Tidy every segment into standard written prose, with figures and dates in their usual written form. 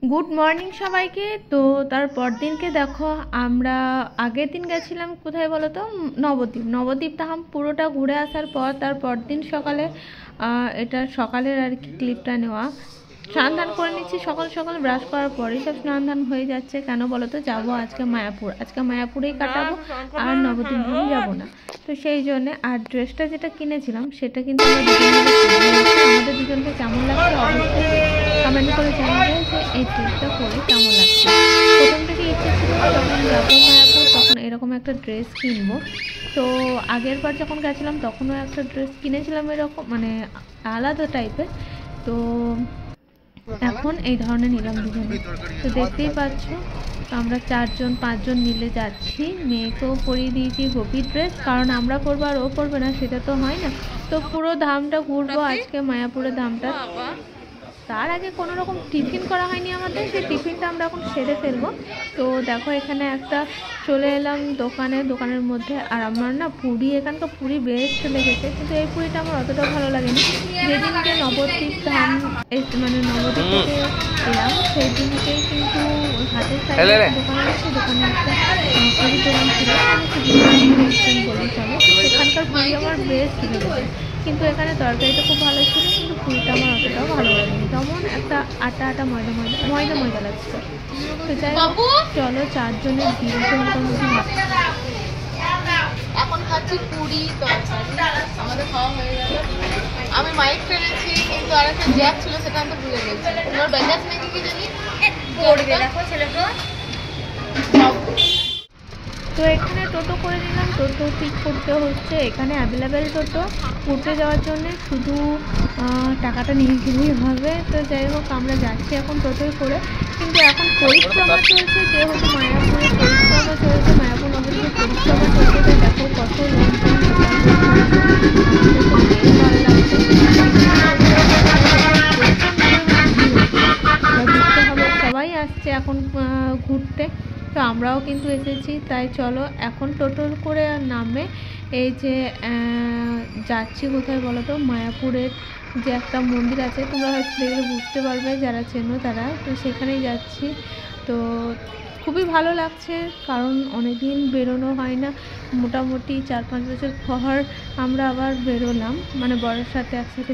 Good morning সবাইকে। তো তার পরদিনকে দেখো আমরা আগের দিন গেছিলাম কোথায় বলো তো, নবদ্বীপ ধাম পুরোটা ঘুরে আসার পর তার পরদিন সকালে এটা সকালের আর কি ক্লিপটা নেওয়া। স্নান ধান করে নিচ্ছি সকাল সকাল, ব্রাশ করার পরেই সব স্নান ধান হয়ে যাচ্ছে। কেন বলো তো, যাবো আজকে মায়াপুর, আজকে মায়াপুরেই কাটাবো, আর নবদ্বীপ ধাম যাবো না। তো সেই জন্যে আর ড্রেসটা যেটা কিনেছিলাম সেটা কিন্তু আমাদের দুজনকে কেমন লাগছে অবশ্যই কমেন্ট করে জানাবে যে এই ড্রেসটা পরে কেমন লাগছে। প্রথম থেকে ইচ্ছে ছিল যখন যাবো মায়াপুর তখন এরকম একটা ড্রেস কিনবো। তো আগের বার যখন গেছিলাম তখনও একটা ড্রেস কিনেছিলাম এরকম, মানে আলাদা টাইপের। তো এখন এই ধরনের নিলাম দুজনে। তো দেখতেই পাচ্ছ আমরা 4-5জন মিলে যাচ্ছি। মেয়েকেও পরিয়ে দিয়েছি গোপী ড্রেস, কারণ আমরা পরবো আর ও পরবে না সেটা তো হয় না। তো পুরো ধামটা ঘুরবো আজকে মায়াপুরের ধামটা। তার আগে কোনো রকম টিফিন করা হয়নি আমাদের, সেই টিফিনটা আমরা এখন সেরে ফেলবো। তো দেখো এখানে একটা চলে এলাম দোকানের মধ্যে। আর আমার না পুরি, এখানকার পুরি বেস্ট লেগেছে, কিন্তু এই পুরিটা আমার অতটাও ভালো লাগেনি। যেদিনকে নবদ্বীপ ধাম মানে নবদ্বীপ থেকে এলাম সেই দিনকেই কিন্তু হাতের সাইডে দোকানে একটা পুরি দোকান ছিল, বলে চলে। সেখানকার পুরি আমার বেস্ট লেগেছে, কিন্তু এখানে তরকারিটা খুব ভালো ছিল, কিন্তু পুরিটা আমার অতটাও ভালো লাগেনি। তেমন একটা আটা ময়দা লাগছে। তো যাই হোক, চলো 4জনের বিলটা মোটামুটি এখন খাচ্ছি পুরি তরকারি, আমাদের খাওয়া হয়ে গেল। আমি মাইক ফেলেছি, কিন্তু আর একটা জ্যাক ছিল সেটা আমি ভুলে গেছি। তোমার ব্যাজাজ নাকি কি জানি দেখো ছেলেটা। তো এখানে টোটো করে নিলাম, টোটো ঠিক করতে হচ্ছে। এখানে অ্যাভেলেবেল টোটো ঘুরতে যাওয়ার জন্য, শুধু টাকাটা নিয়ে গেলেই হবে। তো যাই হোক আমরা যাচ্ছি এখন টোটোয় করে। কিন্তু এখন পরিক্রমা চলছে, যেহেতু মায়াপুরে পরিক্রমা চলছে, মায়াপুর নগরীতে পরিক্রমা চলছে। তো দেখো কত সবাই আসছে এখন ঘুরতে। তো আমরাও কিন্তু এসেছি, তাই চলো এখন টোটো করে নামে এই যে যাচ্ছি কোথায় বলো তো, মায়াপুরের যে একটা মন্দির আছে, তোমরা হয়তো দেখলে বুঝতে পারবে যারা চেনো তারা। তো সেখানেই যাচ্ছি। তো খুবই ভালো লাগছে, কারণ অনেকদিন বেরোনো হয় না, মোটামুটি 4-5 বছর পর আমরা আবার বেরোলাম, মানে বরের সাথে একসাথে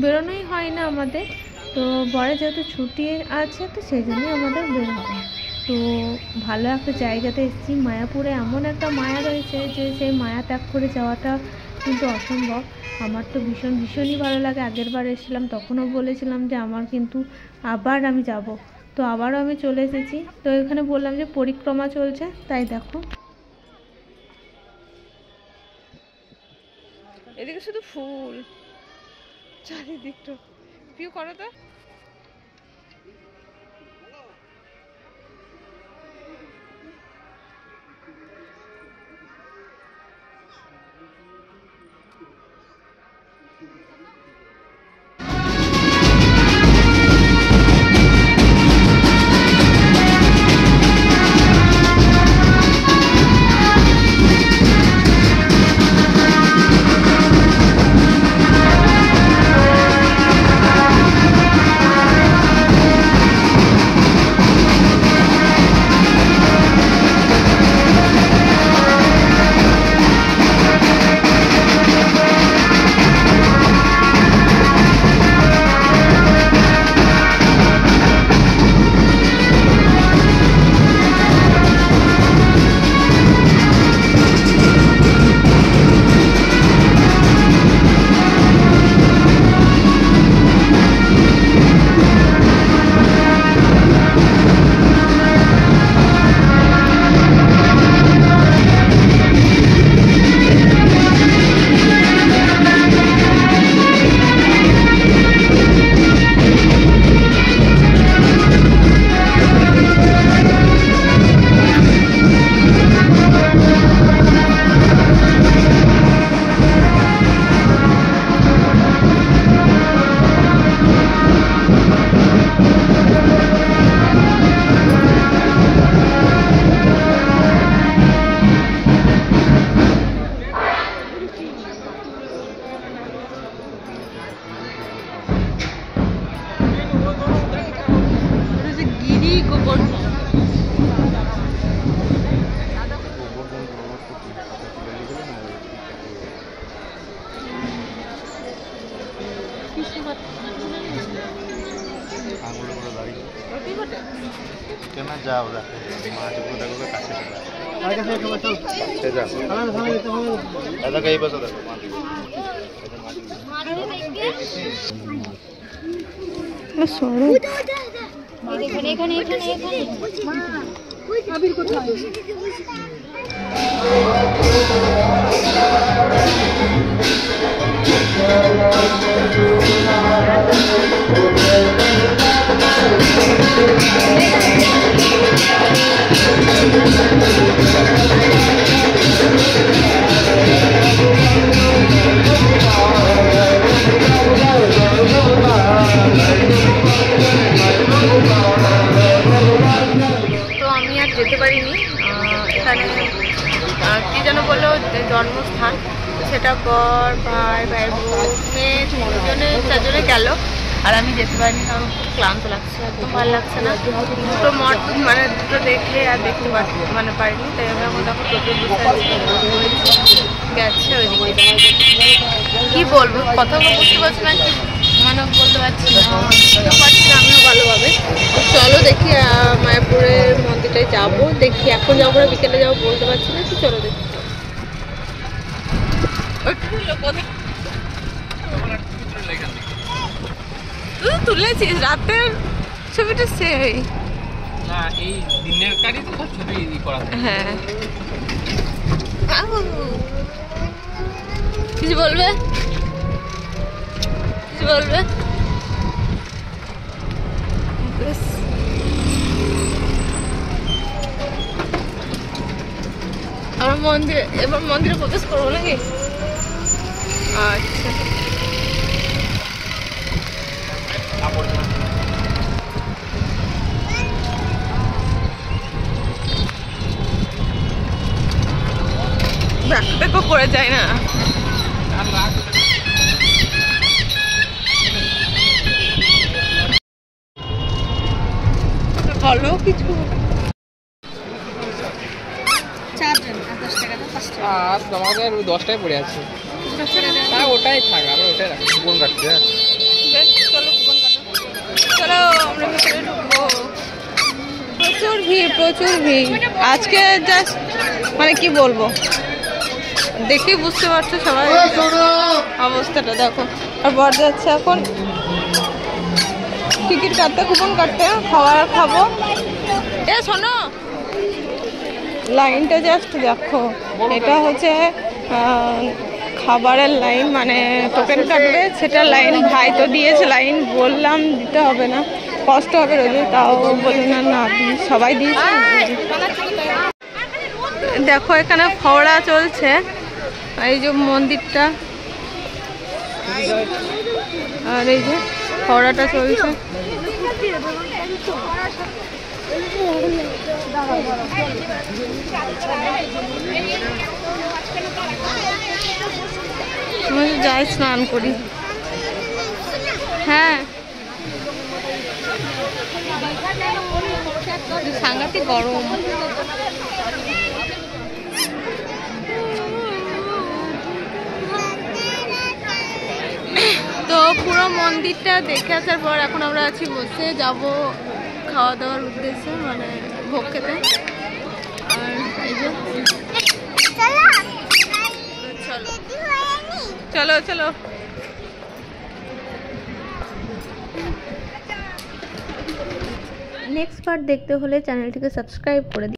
বেরোনোই হয় না আমাদের। তো বরের যেহেতু ছুটি আছে, তো সেই জন্যই আমাদের বের হবে। তো ভালো একটা জায়গাতে এসেছি, মায়াপুরে এমন একটা মায়া রয়েছে যে সেই মায়া ত্যাগ করে যাওয়াটা কিন্তু অসম্ভব। আমার তো ভীষণই ভালো লাগে। আগের বার এসেছিলাম তখনও বলেছিলাম যে আমার কিন্তু আবার আমি যাব। তো আবারও আমি চলে এসেছি। তো এখানে বললাম যে পরিক্রমা চলছে, তাই দেখো এদিকে শুধু ফুল, চারিদিকটা ভিউ করো তো। কেনা যাও রাতে মাছগুলো দেখো কাছে দাদা কই বসো দেখো এখানে এখানে এখানে এখানে আবির কোথায়? তো আমি আর যেতে পারিনি, এখানে কি যেন বললো জন্মস্থান, সেটা বর ভাই ভাই বোন মেয়ে তিনজনে চারজনে গেল, আর আমি যেতে পারিনি কারণ খুব ক্লান্ত লাগছে, একদম ভালো লাগছে না। দুটো মঠ মানে দুটো দেখে আর দেখতে পারিনি, তাই আমি এখন দেখো টোটো গেছে ওইদিকে। কি বলবো, কথা বুঝতে পারছি না, কি মানে বলতে পারছি না, আমিও ভালোভাবে। চলো দেখি মায়াপুরের মন্দিরটায় যাবো, দেখি এখন যাবো না বিকেলে যাবো বলতে পারছি না, তো চলো দেখি। তুই তুলেছিস রাতের ছবিটা, সেই না এই দিনের কারই তো ছবি করা। হ্যাঁ কিছু বলবে, কিছু বলবে? আমরা মন্দিরে এবার মন্দিরে প্রবেশ করবো নাকি? আচ্ছা ব্যাকপ্যাকও করে যায় না। ভালো কিছু আমাদের 10টায় পড়ে আছে, হ্যাঁ ওটাই থাক, আমরা ওটাই রাখি কুপন কাটতে। চলো কুপন কাটো, চলো আমরা ভিতরে ঢুকবো। প্রচুর ভিড়, প্রচুর ভিড় আজকে, জাস্ট মানে কি বলবো, দেখে বুঝতে পারছো সবাই অবস্থাটা দেখো। আর বর যাচ্ছে এখন টিকিট কাটতে, কুপন কাটতে, খাবার খাবো। এ শোনো, লাইনটা জাস্ট দেখো, এটা হচ্ছে খাবারের লাইন, মানে টোকেন কাটবে সেটা লাইন। ভাই তো দিয়েছে লাইন, বললাম দিতে হবে না, কষ্ট হবে রোজে, তাও বললেন না না সবাই দিয়েছে। দেখো এখানে ফওয়ারা চলছে, এই যে মন্দিরটা, আর এই যে ফওয়ারাটা চলছে। যাই স্নান করি। হ্যাঁ সাংঘাতিক গরম। তো পুরো মন্দিরটা দেখে আসার পর এখন আমরা আছি বসে, যাব খাওয়া দাওয়ার উদ্দেশ্যে, মানে ভোগ খেতে। আর এই যে চলো চলো নেক্সট পার্ট দেখতে হলে চ্যানেলটিকে সাবস্ক্রাইব করে দিন।